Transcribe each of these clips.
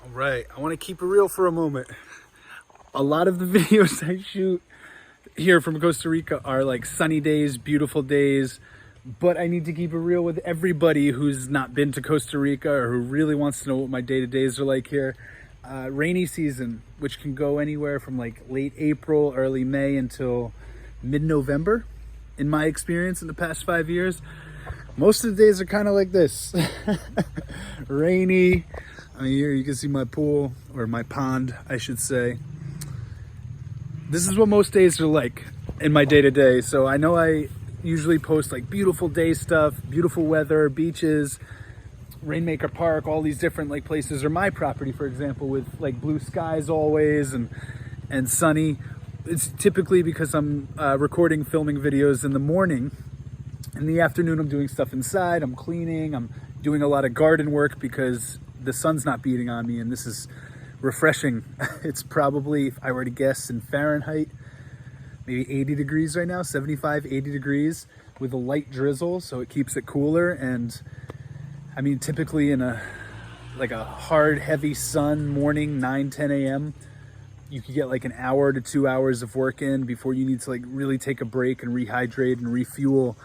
All right, I want to keep it real for a moment. A lot of the videos I shoot here from Costa Rica are like sunny days, beautiful days, but I need to keep it real with everybody who's not been to Costa Rica or who really wants to know what my day-to-days are like here. Rainy season, which can go anywhere from like late April, early May until mid-November. In my experience in the past 5 years, most of the days are kind of like this. Rainy. I mean, here you can see my pool, or my pond, I should say. This is what most days are like in my day-to-day. So I know I usually post like beautiful day stuff, beautiful weather, beaches, Rainmaker Park, all these different like places, or my property, for example, with like blue skies always and sunny. It's typically because I'm recording, filming videos in the morning. In the afternoon, I'm doing stuff inside, I'm cleaning, I'm doing a lot of garden work because the sun's not beating on me, and this is refreshing. It's probably, if I were to guess in Fahrenheit, maybe 80 degrees right now, 75, 80 degrees with a light drizzle, so it keeps it cooler. And I mean, typically in a hard, heavy sun morning, 9, 10 a.m., you could get like an hour to 2 hours of work in before you need to like really take a break and rehydrate and refuel.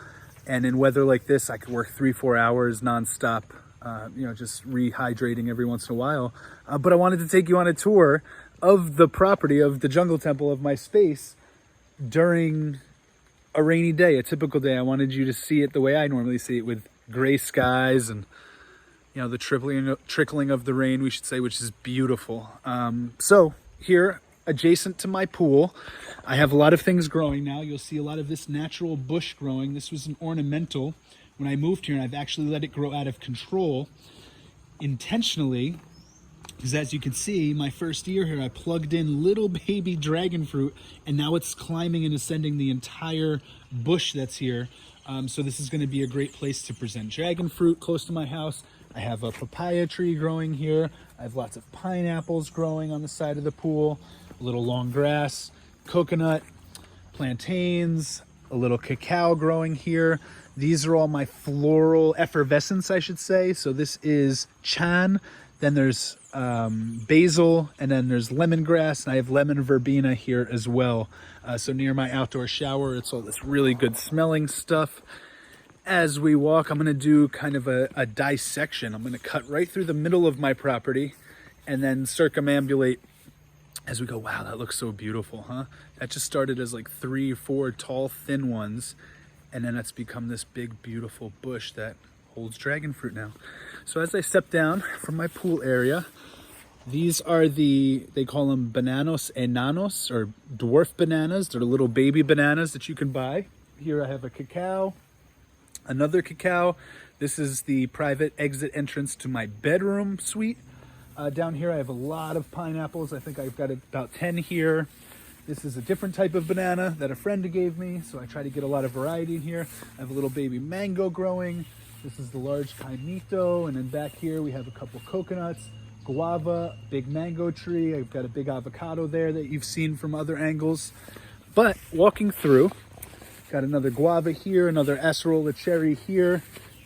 And in weather like this, I could work 3-4 hours nonstop, just rehydrating every once in a while. But I wanted to take you on a tour of the property, of the jungle temple, of my space during a rainy day, a typical day. I wanted you to see it the way I normally see it, with gray skies and, you know, the trickling of the rain, we should say, which is beautiful. So here, adjacent to my pool, I have a lot of things growing now. You'll see a lot of this natural bush growing. This was an ornamental when I moved here, and I've actually let it grow out of control intentionally, because as you can see, my first year here, I plugged in little baby dragon fruit, and now it's climbing and ascending the entire bush that's here. So this is going to be a great place to present dragon fruit close to my house. I have a papaya tree growing here. I have lots of pineapples growing on the side of the pool, a little long grass, coconut, plantains, a little cacao growing here. These are all my floral effervescence, I should say. So this is chan, then there's basil, and then there's lemongrass, and I have lemon verbena here as well. So near my outdoor shower, it's all this really good smelling stuff. As we walk, I'm gonna do kind of a dissection. I'm gonna cut right through the middle of my property and then circumambulate as we go. Wow, that looks so beautiful, huh? That just started as like 3 or 4 tall, thin ones, and then it's become this big, beautiful bush that holds dragon fruit now. So as I step down from my pool area, these are they call them bananos enanos, or dwarf bananas. They're little baby bananas that you can buy. Here I have a cacao, another cacao. This is the private exit entrance to my bedroom suite. Down here I have a lot of pineapples. I think I've got about 10 here. This is a different type of banana that a friend gave me, so I try to get a lot of variety in here. I have a little baby mango growing. This is the large caimito, and then back here we have a couple coconuts, guava, big mango tree. I've got a big avocado there that you've seen from other angles. But walking through, got another guava here, another acerola cherry here.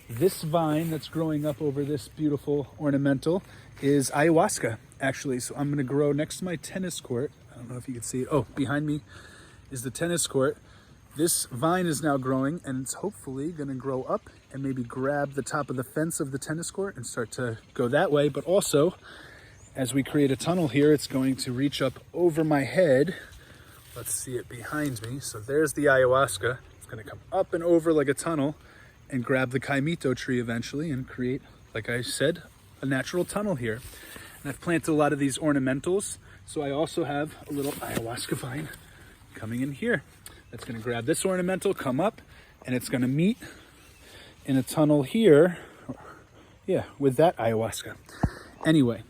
This vine that's growing up over this beautiful ornamental is ayahuasca, actually. So I'm gonna grow next to my tennis court. I don't know if you can see it. Oh, behind me is the tennis court. This vine is now growing, and it's hopefully gonna grow up and maybe grab the top of the fence of the tennis court and start to go that way. But also, as we create a tunnel here, it's going to reach up over my head. Let's see it behind me. So there's the ayahuasca. It's gonna come up and over like a tunnel and grab the caimito tree eventually and create, like I said, a natural tunnel here. And I've planted a lot of these ornamentals. So I also have a little ayahuasca vine coming in here. That's gonna grab this ornamental, come up, and it's gonna meet in a tunnel here, yeah, with that ayahuasca. Anyway,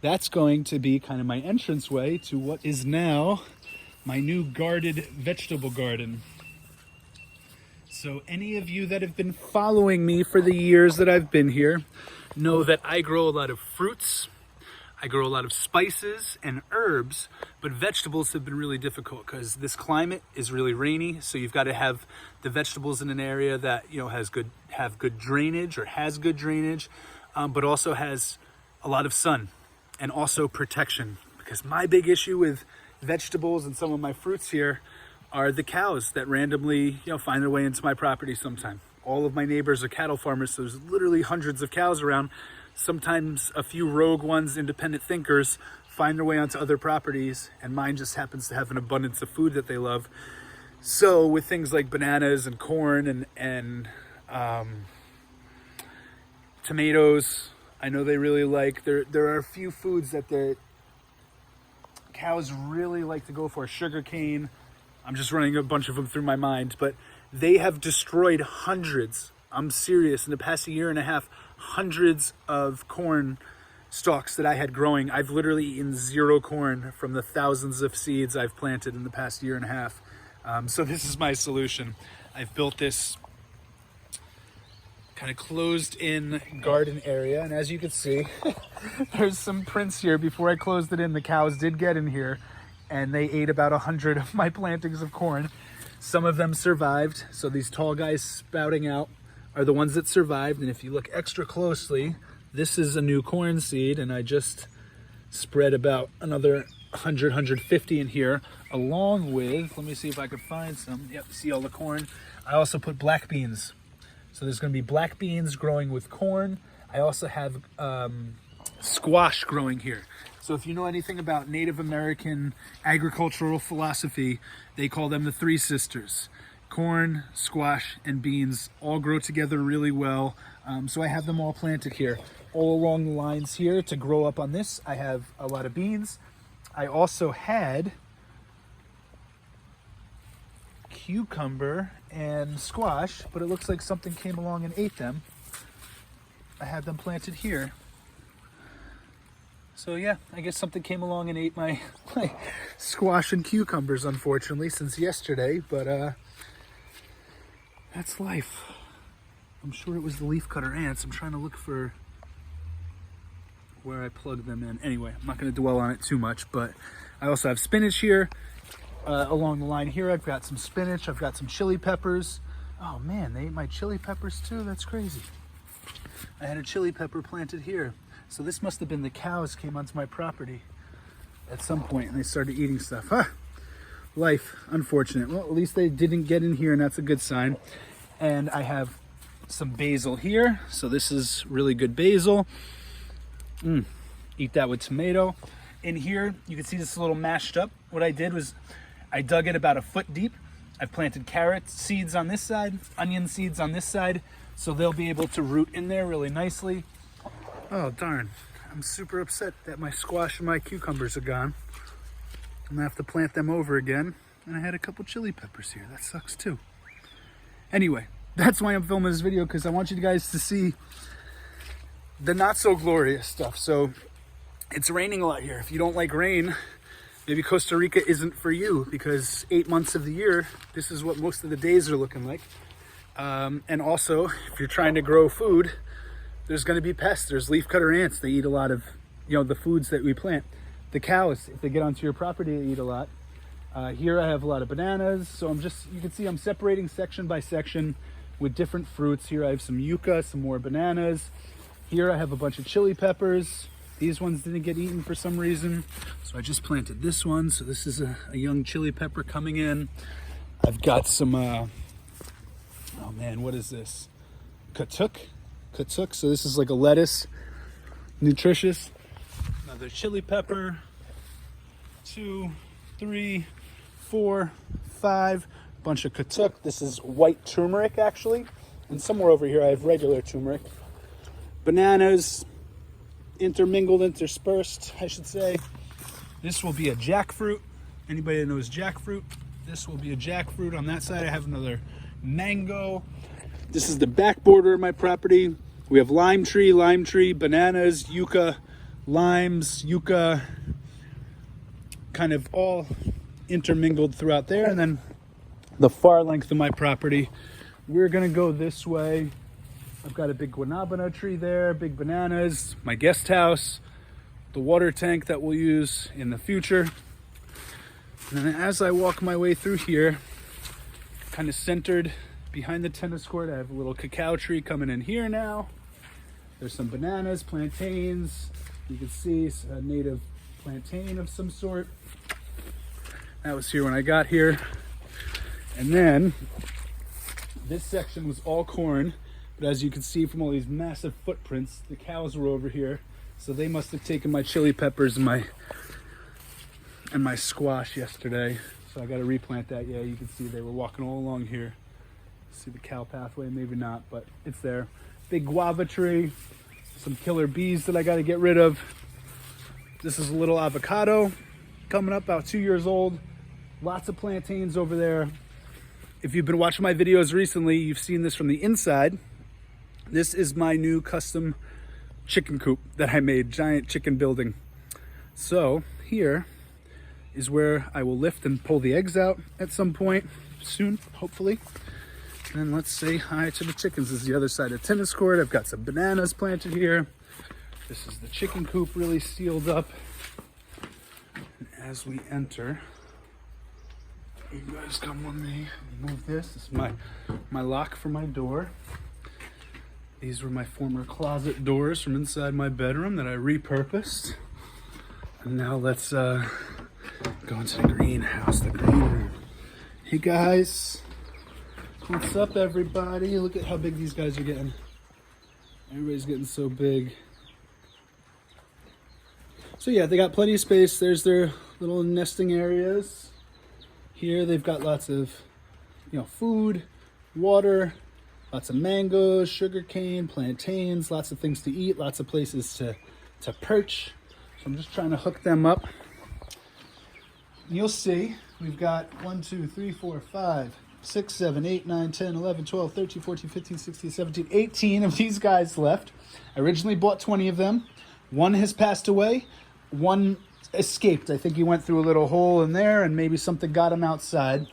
that's going to be kind of my entranceway to what is now my new guarded vegetable garden. So any of you that have been following me for the years that I've been here know that I grow a lot of fruits, I grow a lot of spices and herbs, but vegetables have been really difficult because this climate is really rainy. So you've got to have the vegetables in an area that, you know, have good drainage, but also has a lot of sun. and also protection. Because my big issue with vegetables and some of my fruits here are the cows that randomly, find their way into my property sometime. All of my neighbors are cattle farmers, so there's literally hundreds of cows around. Sometimes a few rogue ones, independent thinkers, find their way onto other properties, and mine just happens to have an abundance of food that they love. So with things like bananas and corn and tomatoes, I know they really like. There are a few foods that the cows really like to go for. Sugarcane. I'm just running a bunch of them through my mind, but they have destroyed hundreds. I'm serious. In the past year and a half, hundreds of corn stalks that I had growing. I've literally eaten 0 corn from the thousands of seeds I've planted in the past year and a half. So this is my solution. I've built this kind of closed in garden area, and as you can see, there's some prints here. Before I closed it in, the cows did get in here and they ate about 100 of my plantings of corn. Some of them survived, so these tall guys spouting out are the ones that survived. And if you look extra closely, this is a new corn seed, and I just spread about another 100, 150 in here, along with, let me see if I could find some. Yep, see all the corn. I also put black beans. So there's going to be black beans growing with corn. I also have squash growing here. So if you know anything about Native American agricultural philosophy, they call them the 3 sisters. Corn, squash, and beans all grow together really well. So I have them all planted here. All along the lines here to grow up on this, I have a lot of beans. I also had cucumber and squash, but it looks like something came along and ate them. I had them planted here. So yeah, I guess something came along and ate my squash and cucumbers, unfortunately, since yesterday, but that's life. I'm sure it was the leafcutter ants. I'm trying to look for where I plugged them in. Anyway, I'm not going to dwell on it too much, but I also have spinach here. Along the line here, I've got some spinach. I've got some chili peppers. Oh man, they ate my chili peppers too. That's crazy. I had a chili pepper planted here. So this must have been the cows came onto my property at some point and they started eating stuff. Huh. Life, unfortunate. Well, at least they didn't get in here, and that's a good sign. And I have some basil here. So this is really good basil. Eat that with tomato. In here, you can see this a little mashed up. What I did was I dug it about a foot deep. I've planted carrot seeds on this side, onion seeds on this side, so they'll be able to root in there really nicely. Oh, darn. I'm super upset that my squash and my cucumbers are gone. I'm gonna have to plant them over again. And I had a couple chili peppers here. That sucks too. Anyway, that's why I'm filming this video, because I want you guys to see the not so glorious stuff. So it's raining a lot here. If you don't like rain, maybe Costa Rica isn't for you, because 8 months of the year, this is what most of the days are looking like. And also, if you're trying to grow food, there's going to be pests. There's leafcutter ants. They eat a lot of, the foods that we plant. The cows, if they get onto your property, they eat a lot. Here I have a lot of bananas. So you can see I'm separating section by section with different fruits. Here I have some yucca, some more bananas. Here I have a bunch of chili peppers. These ones didn't get eaten for some reason, so I just planted this one. So this is a young chili pepper coming in. I've got some, oh man, what is this? Katuk. So this is like a lettuce, nutritious. Another chili pepper, 2, 3, 4, 5. Bunch of katuk. This is white turmeric actually, and somewhere over here I have regular turmeric. Bananas. Interspersed, I should say. This will be a jackfruit. Anybody that knows jackfruit, this will be a jackfruit. On that side, I have another mango. This is the back border of my property. We have lime tree, bananas, yucca, limes, yucca, kind of all intermingled throughout there. And then the far length of my property, we're gonna go this way. I've got a big guanabana tree there, big bananas, my guest house, the water tank that we'll use in the future. And then as I walk my way through here, kind of centered behind the tennis court, I have a little cacao tree coming in here now. There's some bananas, plantains, You can see a native plantain of some sort. That was here when I got here. And then this section was all corn, but as you can see from all these massive footprints, the cows were over here. So they must have taken my chili peppers and my squash yesterday. So I got to replant that. Yeah, you can see they were walking all along here. See the cow pathway? Maybe not, but it's there. Big guava tree, some killer bees that I got to get rid of. This is a little avocado coming up, about 2 years old. Lots of plantains over there. If you've been watching my videos recently, you've seen this from the inside. This is my new custom chicken coop that I made, giant chicken building. So here is where I will lift and pull the eggs out at some point soon, hopefully. And then let's say hi to the chickens. This is the other side of the tennis court. I've got some bananas planted here. This is the chicken coop really sealed up. And as we enter, you guys come with me. Move this. This is my lock for my door. These were my former closet doors from inside my bedroom that I repurposed. And now let's go into the greenhouse, the green room. Hey guys, what's up everybody? Look at how big these guys are getting. Everybody's getting so big. So yeah, they got plenty of space. There's their little nesting areas. Here they've got lots of, food, water, lots of mangoes, sugarcane, plantains, lots of things to eat, lots of places to perch. So I'm just trying to hook them up. And you'll see we've got 1, 2, 3, 4, 5, 6, 7, 8, 9, 10, 11, 12, 13, 14, 15, 16, 17, 18 of these guys left. I originally bought 20 of them. One has passed away. One escaped. I think he went through a little hole in there and maybe something got him outside.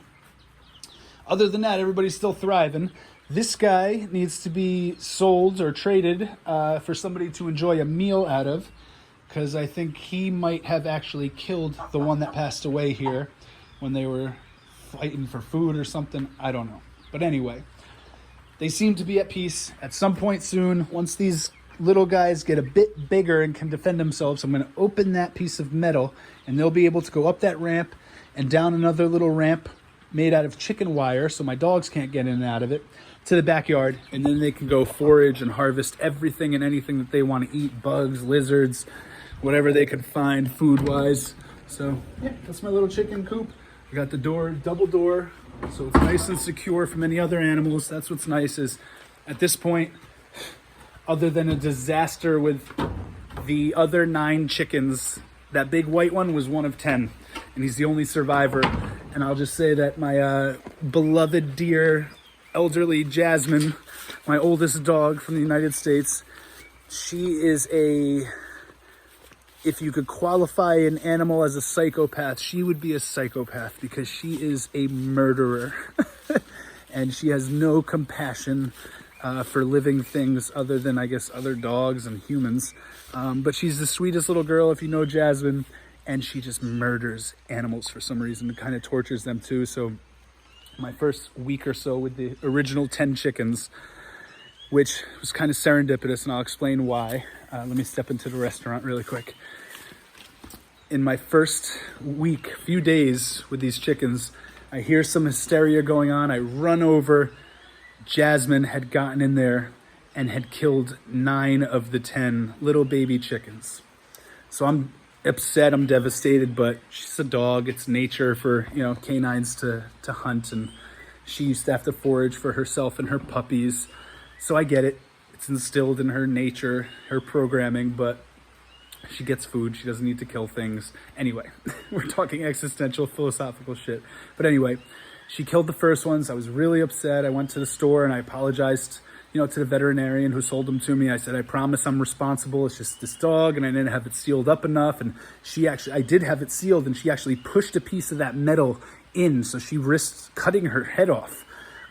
Other than that, everybody's still thriving. This guy needs to be sold or traded for somebody to enjoy a meal out of, because I think he might have actually killed the one that passed away here when they were fighting for food or something. I don't know. But anyway, they seem to be at peace. At some point soon, once these little guys get a bit bigger and can defend themselves, I'm going to open that piece of metal and they'll be able to go up that ramp and down another little ramp made out of chicken wire so my dogs can't get in and out of it, to the backyard, and then they can go forage and harvest everything and anything that they want to eat, bugs, lizards, whatever they can find food-wise. So yeah, that's my little chicken coop. I got the door, double door, so it's nice and secure from any other animals. That's what's nice is at this point, other than a disaster with the other 9 chickens, that big white one was one of 10, and he's the only survivor. And I'll just say that my beloved, dear, elderly Jasmine, my oldest dog from the United States, she is if you could qualify an animal as a psychopath, she would be a psychopath because she is a murderer. And she has no compassion for living things other than, I guess, other dogs and humans. But she's the sweetest little girl, if you know Jasmine, and she just murders animals for some reason. It kind of tortures them too. So my first week or so with the original 10 chickens, which was kind of serendipitous, and I'll explain why. Let me step into the restaurant really quick. In my first week, few days with these chickens, I hear some hysteria going on. I run over. Jasmine had gotten in there and had killed 9 of the 10 little baby chickens. So I'm upset, I'm devastated, but she's a dog. It's nature for, canines to hunt, and she used to have to forage for herself and her puppies. So I get it. It's instilled in her nature, her programming, but she gets food. She doesn't need to kill things. Anyway, we're talking existential, philosophical shit. But anyway, she killed the first ones. I was really upset. I went to the store and I apologized, to the veterinarian who sold them to me. I said, I promise I'm responsible. It's just this dog, and I didn't have it sealed up enough. And I did have it sealed, and she actually pushed a piece of that metal in. So she risked cutting her head off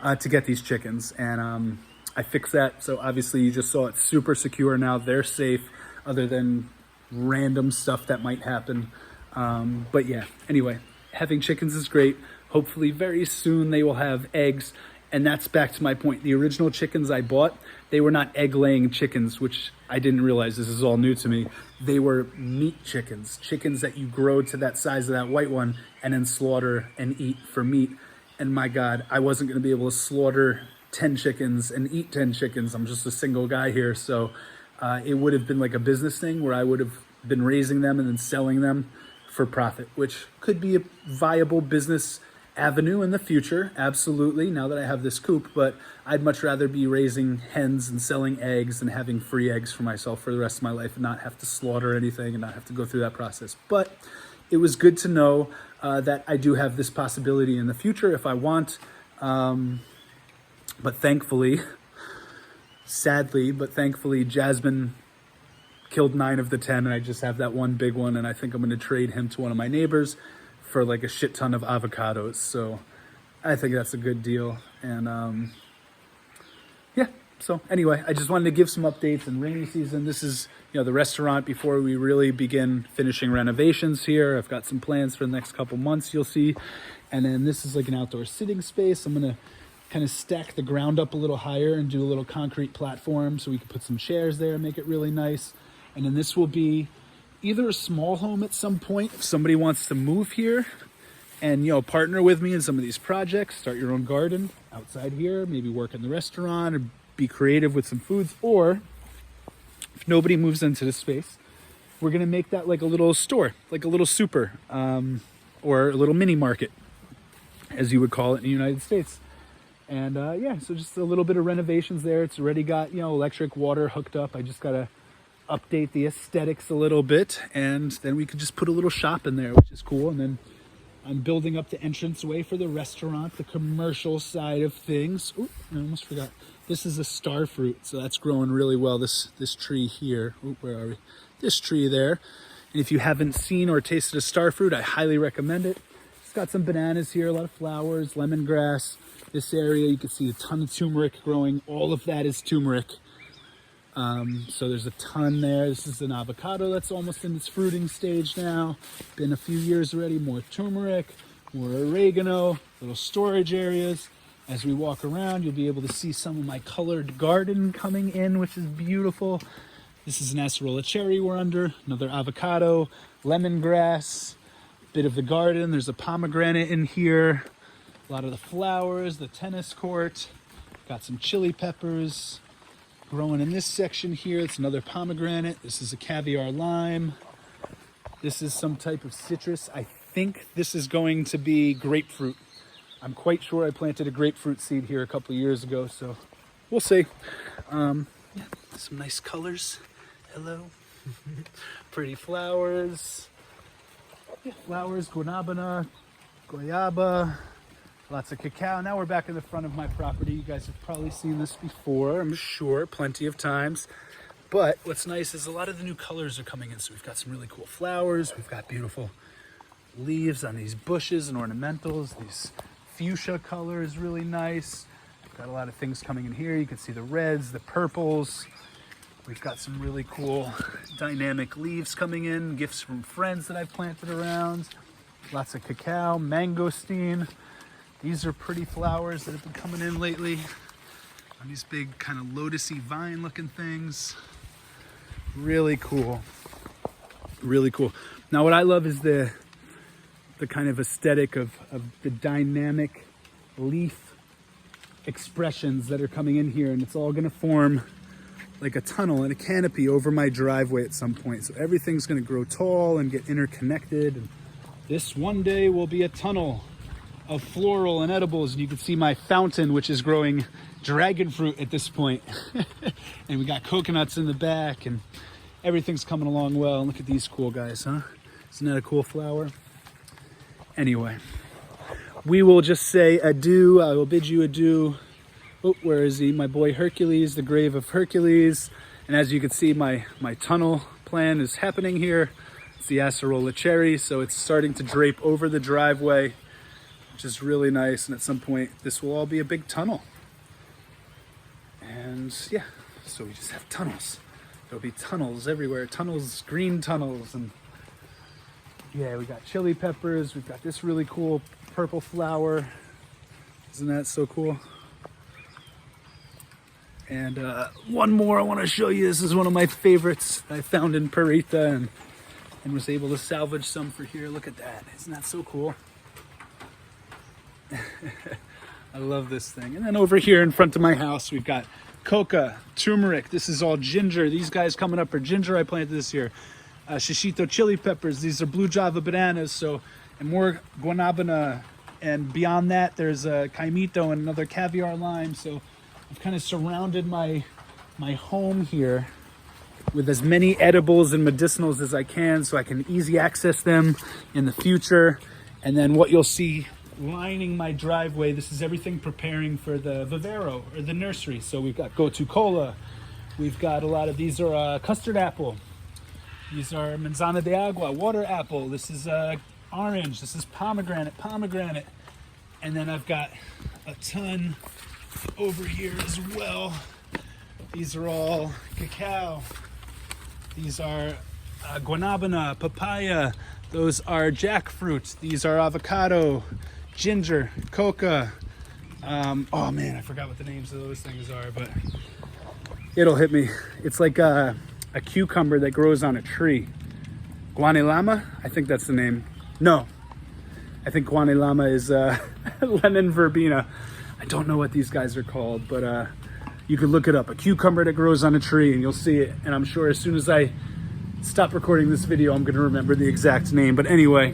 to get these chickens. And I fixed that. So obviously you just saw it's super secure now. They're safe, other than random stuff that might happen. But yeah, anyway, having chickens is great. Hopefully very soon they will have eggs, And that's back to my point. The original chickens I bought, they were not egg-laying chickens, which I didn't realize. This is all new to me. They were meat chickens, chickens that you grow to that size of that white one and then slaughter and eat for meat. And my God, I wasn't going to be able to slaughter 10 chickens and eat 10 chickens. I'm just a single guy here. So it would have been like a business thing where I would have been raising them and then selling them for profit, which could be a viable business avenue in the future, absolutely, now that I have this coop. But I'd much rather be raising hens and selling eggs than having free eggs for myself for the rest of my life and not have to slaughter anything and not have to go through that process. But it was good to know that I do have this possibility in the future if I want. But thankfully, sadly, but thankfully, Jasmine killed 9 of the 10, and I just have that one big one, and I think I'm going to trade him to one of my neighbors for like a shit ton of avocados. So I think that's a good deal. And yeah, so anyway, I just wanted to give some updates in rainy season. This is, you know, the restaurant before we really begin finishing renovations here. I've got some plans for the next couple months, you'll see. And then this is like an outdoor sitting space. I'm going to kind of stack the ground up a little higher and do a little concrete platform so we can put some chairs there and make it really nice. And then this will be either a small home at some point if somebody wants to move here and, you know, partner with me in some of these projects, start your own garden outside here, maybe work in the restaurant or be creative with some foods. Or if nobody moves into the space, we're going to make that like a little store, like a little super, or a little mini market, as you would call it in the United States. And yeah, so just a little bit of renovations there. It's already got, you know, electric, water hooked up. I just got to update the aesthetics a little bit, and then we could just put a little shop in there, which is cool. And then I'm building up the entranceway for the restaurant, the commercial side of things. Ooh, I almost forgot. This is a star fruit, so that's growing really well. This tree here. Ooh, where are we? This tree there. And if you haven't seen or tasted a star fruit, I highly recommend it. It's got some bananas here, a lot of flowers, lemongrass. This area, you can see a ton of turmeric growing. All of that is turmeric. So there's a ton there. This is an avocado that's almost in its fruiting stage now. Been a few years already. More turmeric, more oregano, little storage areas. As we walk around, you'll be able to see some of my colored garden coming in, which is beautiful. This is an acerola cherry we're under, another avocado, lemongrass, bit of the garden. There's a pomegranate in here. A lot of the flowers, the tennis court. Got some chili peppers growing in this section here. It's another pomegranate. This is a caviar lime. This is some type of citrus. I think this is going to be grapefruit. I'm quite sure I planted a grapefruit seed here a couple of years ago, so we'll see. Yeah, some nice colors. Hello. Pretty flowers. Yeah, flowers, guanabana, goyaba. Lots of cacao. Now we're back in the front of my property. You guys have probably seen this before, I'm sure, plenty of times. But what's nice is a lot of the new colors are coming in. So we've got some really cool flowers. We've got beautiful leaves on these bushes and ornamentals. These fuchsia color is really nice. We've got a lot of things coming in here. You can see the reds, the purples. We've got some really cool dynamic leaves coming in. Gifts from friends that I've planted around. Lots of cacao, mangosteen. These are pretty flowers that have been coming in lately on these big kind of lotusy vine looking things. Really cool. Really cool. Now what I love is the kind of aesthetic of the dynamic leaf expressions that are coming in here, and it's all going to form like a tunnel and a canopy over my driveway at some point. So everything's going to grow tall and get interconnected, and this one day will be a tunnel of floral and edibles. And you can see my fountain, which is growing dragon fruit at this point. And we got coconuts in the back, and everything's coming along well. And look at these cool guys, huh? Isn't that a cool flower? Anyway, we will just say adieu. I will bid you adieu. Oh, where is he? My boy Hercules, the grave of Hercules. And as you can see, my tunnel plan is happening here. It's the acerola cherry, so it's starting to drape over the driveway, which is really nice. And at some point, this will all be a big tunnel. And yeah, so we just have tunnels. There'll be tunnels everywhere. Tunnels, green tunnels. And yeah, we got chili peppers. We've got this really cool purple flower. Isn't that so cool? And one more I want to show you. This is one of my favorites I found in Parita and was able to salvage some for here. Look at that. Isn't that so cool? I love this thing. And then over here in front of my house, we've got coca, turmeric. This is all ginger. These guys coming up are ginger I planted this year. Shishito chili peppers. These are blue Java bananas. So, and more guanabana. And beyond that, there's a caimito and another caviar lime. So I've kind of surrounded my home here with as many edibles and medicinals as I can so I can easy access them in the future. And then what you'll see lining my driveway, this is everything preparing for the vivero or the nursery. So we've got gotu cola. We've got a lot of, these are custard apple. These are manzana de agua, water apple. This is orange. This is pomegranate. And then I've got a ton over here as well. These are all cacao. These are guanabana, papaya. Those are jackfruit. These are avocado, ginger, coca. Oh man, I forgot what the names of those things are, but it'll hit me. It's like a cucumber that grows on a tree. Guanelama, I think that's the name. No, I think Guanelama is lemon verbena. I don't know what these guys are called, but you could look it up. A cucumber that grows on a tree and you'll see it. And I'm sure as soon as I stop recording this video, I'm gonna remember the exact name. But anyway,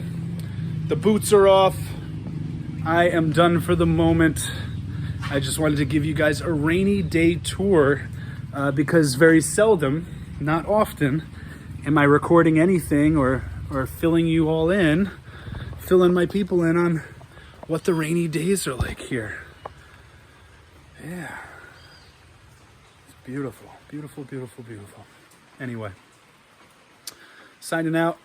the boots are off. I am done for the moment. I just wanted to give you guys a rainy day tour because very seldom, not often, am I recording anything or filling you all in, filling my people in on what the rainy days are like here. Yeah. It's beautiful, beautiful, beautiful, beautiful. Anyway, signing out.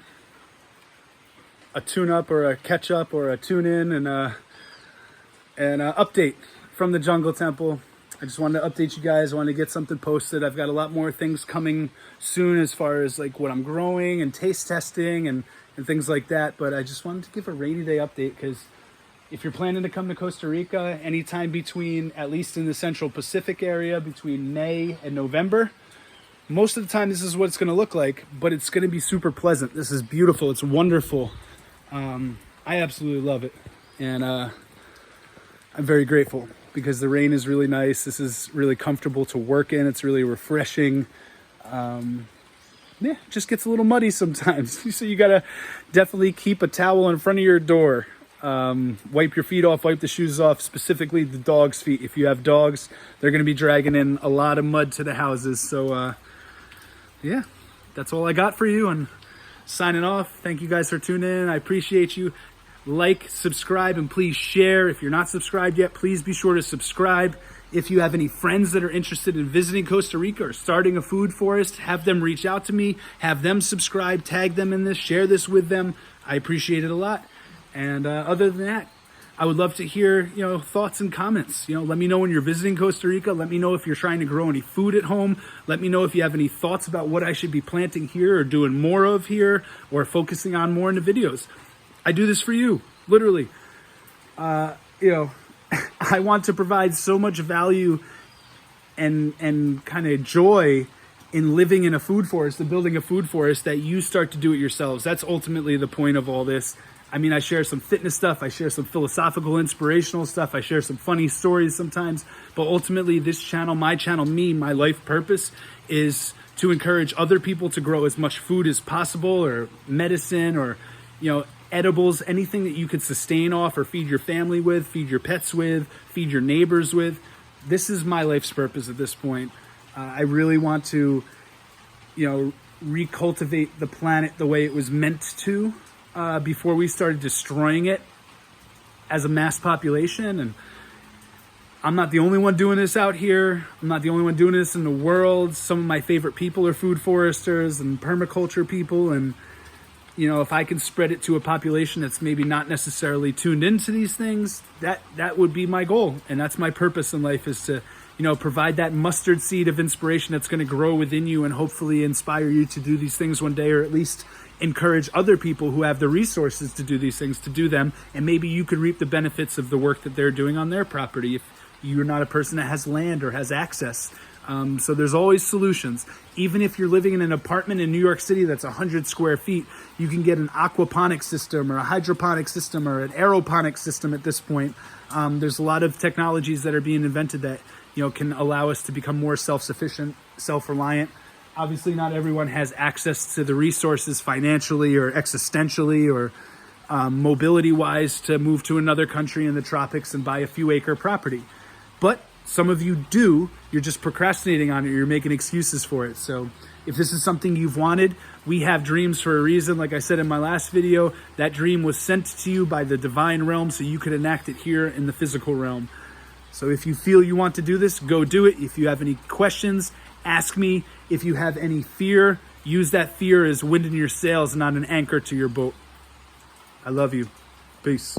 A tune-up or a catch-up or a tune-in and an update from the Jungle Temple. I just wanted to update you guys. I wanted to get something posted. I've got a lot more things coming soon as far as like what I'm growing and taste testing and things like that. But I just wanted to give a rainy day update because if you're planning to come to Costa Rica anytime between, at least in the Central Pacific area, between May and November, most of the time this is what it's going to look like, but it's going to be super pleasant. This is beautiful. It's wonderful. I absolutely love it. And I'm very grateful because the rain is really nice. This is really comfortable to work in. It's really refreshing. Yeah, it just gets a little muddy sometimes. So you got to definitely keep a towel in front of your door. Wipe your feet off, wipe the shoes off, specifically the dog's feet. If you have dogs, they're going to be dragging in a lot of mud to the houses. So, yeah, that's all I got for you. And signing off. Thank you guys for tuning in. I appreciate you. Like, subscribe, and please share. If you're not subscribed yet, please be sure to subscribe. If you have any friends that are interested in visiting Costa Rica or starting a food forest, have them reach out to me, have them subscribe, tag them in this, share this with them. I appreciate it a lot. And other than that, I would love to hear, thoughts and comments. Let me know when you're visiting Costa Rica. Let me know if you're trying to grow any food at home. Let me know if you have any thoughts about what I should be planting here or doing more of here or focusing on more in the videos. I do this for you, literally. I want to provide so much value and kind of joy in living in a food forest and building a food forest that you start to do it yourselves. That's ultimately the point of all this. I mean, I share some fitness stuff. I share some philosophical, inspirational stuff. I share some funny stories sometimes. But ultimately, this channel, my life purpose is to encourage other people to grow as much food as possible or medicine or, edibles, anything that you could sustain off or feed your family with, feed your pets with, feed your neighbors with. This is my life's purpose at this point. I really want to, recultivate the planet the way it was meant to. Before we started destroying it as a mass population. And I'm not the only one doing this out here. I'm not the only one doing this in the world. Some of my favorite people are food foresters and permaculture people. And, if I can spread it to a population that's maybe not necessarily tuned into these things, that would be my goal. And that's my purpose in life, is to, provide that mustard seed of inspiration that's going to grow within you and hopefully inspire you to do these things one day, or at least encourage other people who have the resources to do these things to do them. And maybe you could reap the benefits of the work that they're doing on their property if you're not a person that has land or has access. So there's always solutions. Even if you're living in an apartment in New York City that's 100 square feet, you can get an aquaponic system or a hydroponic system or an aeroponic system at this point. There's a lot of technologies that are being invented that, can allow us to become more self-sufficient, self-reliant. Obviously, not everyone has access to the resources financially or existentially or mobility-wise to move to another country in the tropics and buy a few acre property. But some of you do. You're just procrastinating on it. You're making excuses for it. So if this is something you've wanted, we have dreams for a reason. Like I said in my last video, that dream was sent to you by the divine realm so you could enact it here in the physical realm. So if you feel you want to do this, go do it. If you have any questions, ask me. If you have any fear, use that fear as wind in your sails, not an anchor to your boat. I love you. Peace.